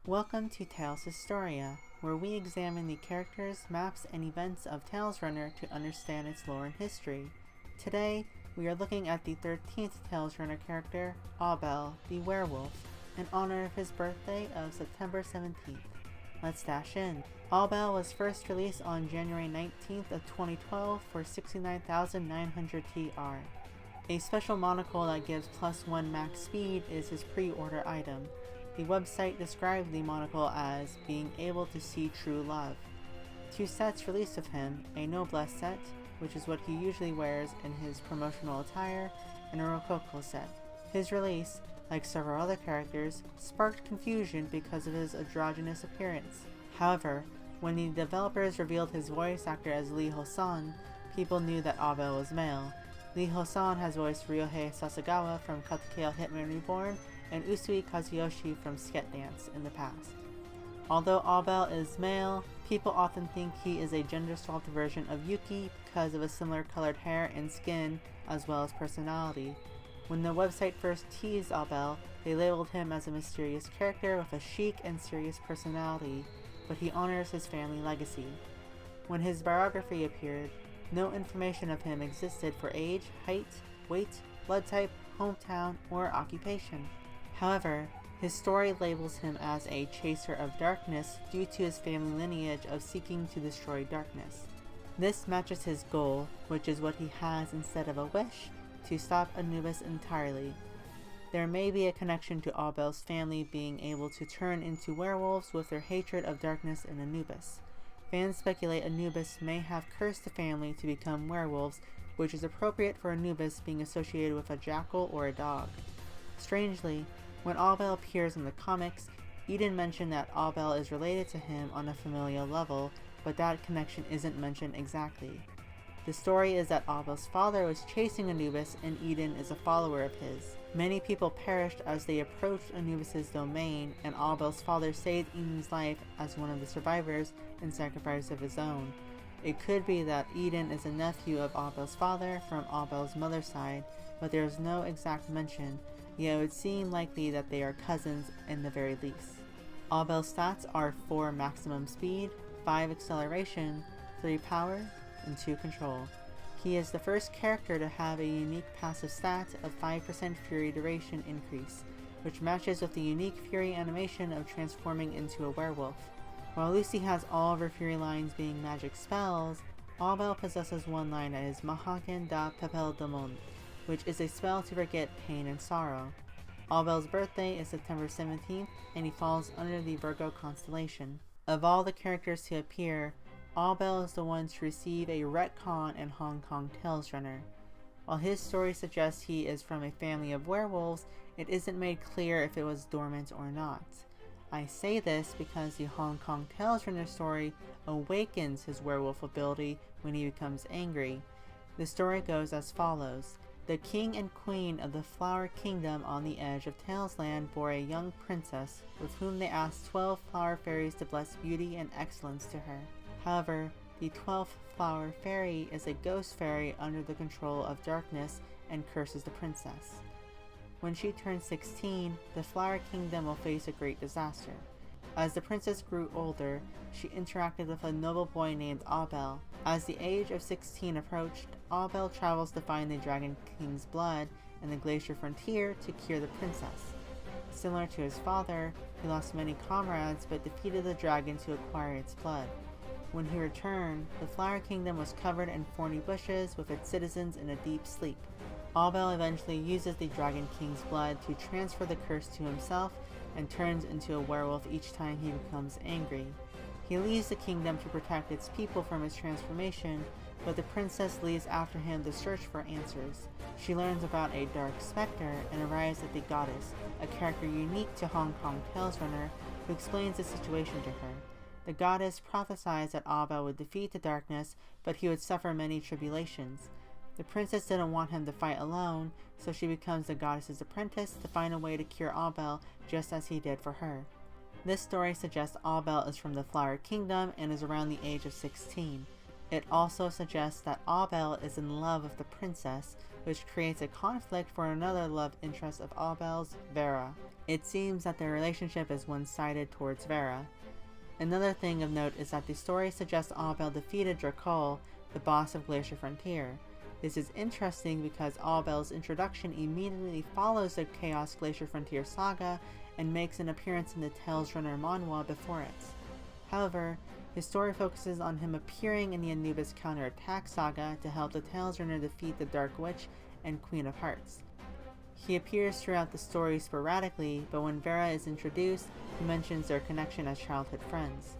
Welcome to Tales Historia, where we examine the characters, maps, and events of Tales Runner to understand its lore and history. Today, we are looking at the 13th Tales Runner character, Abel, the Werewolf, in honor of his birthday of September 17th. Let's dash in. Abel was first released on January 19th of 2012 for 69,900 TR. A special monocle that gives +1 max speed is his pre-order item. The website described the monocle as being able to see true love. 2 sets released of him, a Noblesse set, which is what he usually wears in his promotional attire, and a Rococo set. His release, like several other characters, sparked confusion because of his androgynous appearance. However, when the developers revealed his voice actor as Lee Ho-san, people knew that Abel was male. Lee Ho-san has voiced Ryohei Sasagawa from Katakeo Hitman Reborn and Usui Kazuyoshi from Sket Dance in the past. Although Abel is male, people often think he is a gender-swapped version of Yuki because of a similar colored hair and skin, as well as personality. When the website first teased Abel, they labeled him as a mysterious character with a chic and serious personality, but he honors his family legacy. When his biography appeared, no information of him existed for age, height, weight, blood type, hometown, or occupation. However, his story labels him as a chaser of darkness due to his family lineage of seeking to destroy darkness. This matches his goal, which is what he has instead of a wish, to stop Anubis entirely. There may be a connection to Abel's family being able to turn into werewolves with their hatred of darkness in Anubis. Fans speculate Anubis may have cursed the family to become werewolves, which is appropriate for Anubis being associated with a jackal or a dog. Strangely, when Abel appears in the comics, Eden mentioned that Abel is related to him on a familial level, but that connection isn't mentioned exactly. The story is that Abel's father was chasing Anubis and Eden is a follower of his. Many people perished as they approached Anubis' domain, and Abel's father saved Eden's life as one of the survivors in sacrifice of his own. It could be that Eden is a nephew of Abel's father from Abel's mother's side, but there is no exact mention, yet it would seem likely that they are cousins in the very least. Abel's stats are 4 maximum speed, 5 acceleration, 3 power, and 2 control. He is the first character to have a unique passive stat of 5% fury duration increase, which matches with the unique fury animation of transforming into a werewolf. While Lucy has all of her fury lines being magic spells, Abel possesses one line that is Mahaken da Pepel de Monde, which is a spell to forget pain and sorrow. Abel's birthday is September 17th, and he falls under the Virgo constellation. Of all the characters to appear, Abel is the one to receive a retcon in Hong Kong Tales Runner. While his story suggests he is from a family of werewolves, it isn't made clear if it was dormant or not. I say this because the Hong Kong Tales Runner story awakens his werewolf ability when he becomes angry. The story goes as follows. The king and queen of the Flower Kingdom on the edge of Tales Land bore a young princess, with whom they asked 12 flower fairies to bless beauty and excellence to her. However, the 12th flower fairy is a ghost fairy under the control of darkness and curses the princess. When she turns 16, the Flower Kingdom will face a great disaster. As the princess grew older, she interacted with a noble boy named Abel. As the age of 16 approached, Abel travels to find the Dragon King's blood in the glacier frontier to cure the princess. Similar to his father, he lost many comrades but defeated the dragon to acquire its blood. When he returned, the Flower Kingdom was covered in thorny bushes with its citizens in a deep sleep. Abel eventually uses the Dragon King's blood to transfer the curse to himself and turns into a werewolf each time he becomes angry. He leaves the kingdom to protect its people from his transformation, but the princess leaves after him to search for answers. She learns about a dark specter and arrives at the goddess, a character unique to Hong Kong Tales Runner, who explains the situation to her. The goddess prophesies that Abel would defeat the darkness, but he would suffer many tribulations. The princess didn't want him to fight alone, so she becomes the goddess's apprentice to find a way to cure Abel just as he did for her. This story suggests Abel is from the Flower Kingdom and is around the age of 16. It also suggests that Abel is in love with the princess, which creates a conflict for another love interest of Abel's, Vera. It seems that their relationship is one-sided towards Vera. Another thing of note is that the story suggests Abel defeated Drakul, the boss of Glacier Frontier. This is interesting because Abel's introduction immediately follows the Chaos Glacier Frontier saga and makes an appearance in the Tales Runner manhwa before it. However, his story focuses on him appearing in the Anubis Counterattack saga to help the Tales Runner defeat the Dark Witch and Queen of Hearts. He appears throughout the story sporadically, but when Vera is introduced, he mentions their connection as childhood friends.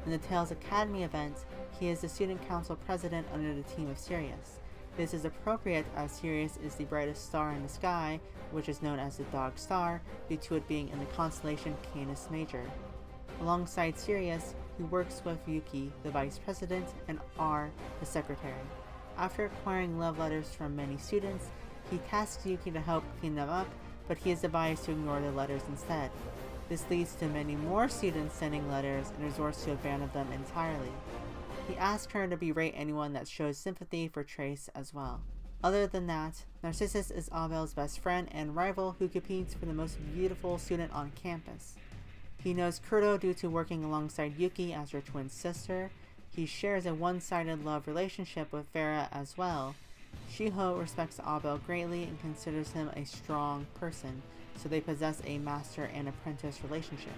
In the Tales Academy event, he is the student council president under the team of Sirius. This is appropriate as Sirius is the brightest star in the sky, which is known as the Dog Star, due to it being in the constellation Canis Major. Alongside Sirius, he works with Yuki, the vice president, and R, the secretary. After acquiring love letters from many students, he tasks Yuki to help clean them up, but he is advised to ignore the letters instead. This leads to many more students sending letters and resorts to abandon them entirely. He asks her to berate anyone that shows sympathy for Trace as well. Other than that, Narcissus is Abel's best friend and rival who competes for the most beautiful student on campus. He knows Kurto due to working alongside Yuki as her twin sister. He shares a one-sided love relationship with Vera as well. Shiho respects Abel greatly and considers him a strong person, so they possess a master and apprentice relationship.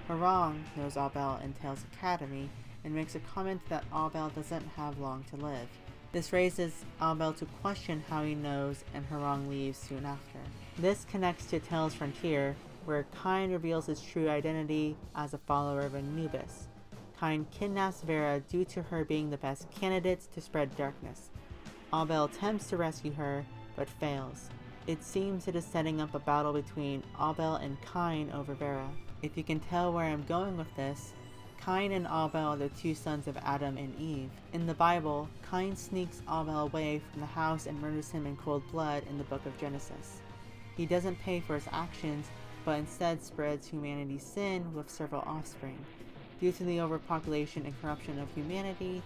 Harang knows Abel in Tales Academy and makes a comment that Abel doesn't have long to live. This raises Abel to question how he knows, and Harang leaves soon after. This connects to Tales Frontier, where Kyne reveals his true identity as a follower of Anubis. Kyne kidnaps Vera due to her being the best candidate to spread darkness. Abel attempts to rescue her, but fails. It seems it is setting up a battle between Abel and Kyne over Vera. If you can tell where I'm going with this, Kyne and Abel are the two sons of Adam and Eve. In the Bible, Kyne sneaks Abel away from the house and murders him in cold blood in the book of Genesis. He doesn't pay for his actions, but instead spreads humanity's sin with several offspring. Due to the overpopulation and corruption of humanity,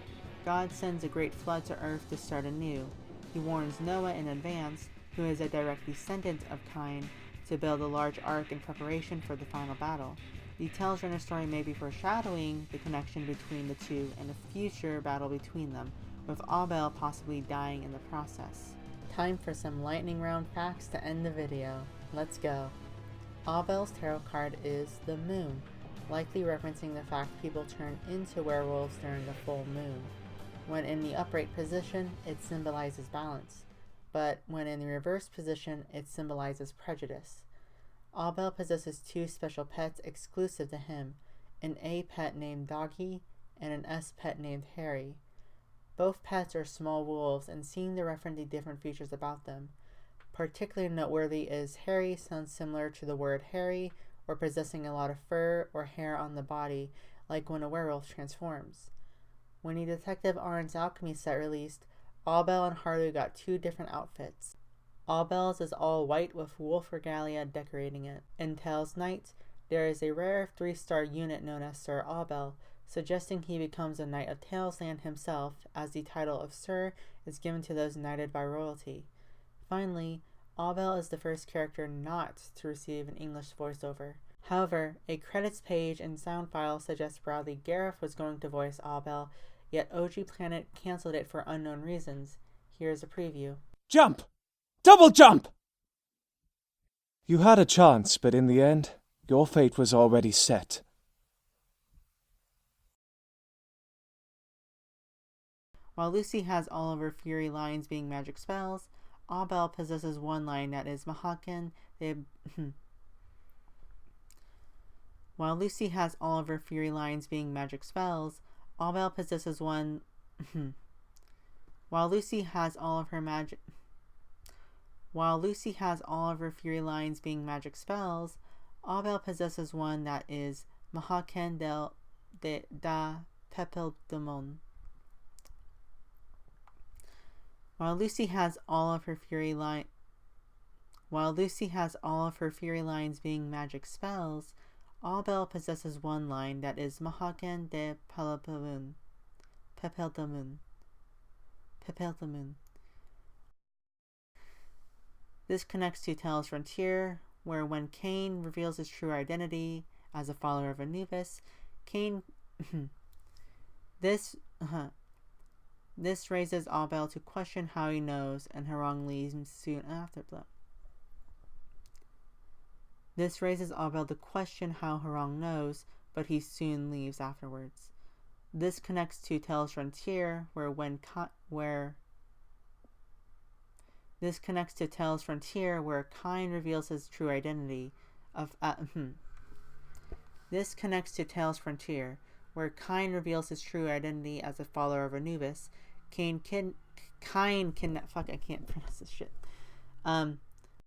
God sends a great flood to earth to start anew. He warns Noah in advance, who is a direct descendant of Kyne, to build a large ark in preparation for the final battle. The Tales Runner story may be foreshadowing the connection between the two and a future battle between them, with Abel possibly dying in the process. Time for some lightning round facts to end the video. Let's go. Abel's tarot card is the Moon, likely referencing the fact people turn into werewolves during the full moon. When in the upright position, it symbolizes balance, but when in the reverse position, it symbolizes prejudice. Abel possesses two special pets exclusive to him, an A pet named Doggy and an S pet named Harry. Both pets are small wolves and seem to reference the different features about them. Particularly noteworthy is Harry sounds similar to the word hairy, or possessing a lot of fur or hair on the body, like when a werewolf transforms. When the Detective Arn's Alchemy set released, Abel and Haru got two different outfits. Abel's is all white with wolf regalia decorating it. In Tales Knight, there is a rare 3-star unit known as Sir Abel, suggesting he becomes a Knight of Talesland himself, as the title of Sir is given to those knighted by royalty. Finally, Abel is the first character not to receive an English voiceover. However, a credits page and sound file suggests Bradley Gareth was going to voice Abel, yet OG Planet cancelled it for unknown reasons. Here's a preview. Jump! Double jump! You had a chance, but in the end, your fate was already set. While Lucy has all of her Fury lines being magic spells, Abel possesses one line that is Mahaken de... While Lucy has all of her Fury lines being magic spells, Abel possesses one... While Lucy has all of her Fury lines being magic spells, Abel possesses one that is Mahaken da Pepeldemon. While Lucy has all of her Fury lines being magic spells, Abel possesses one line that is Mahaken de Pepeldemon. This connects to Tales Frontier, where when Cain reveals his true identity as a follower of Anubis, Cain this raises Abel to question how he knows, and Harang leaves soon after. This raises Abel to question how Harang knows, but he soon leaves afterwards. This connects to Tales Frontier, where Cain reveals his true identity This connects to Tales Frontier, where Cain reveals his true identity as a follower of Anubis. Cain I can't pronounce this shit.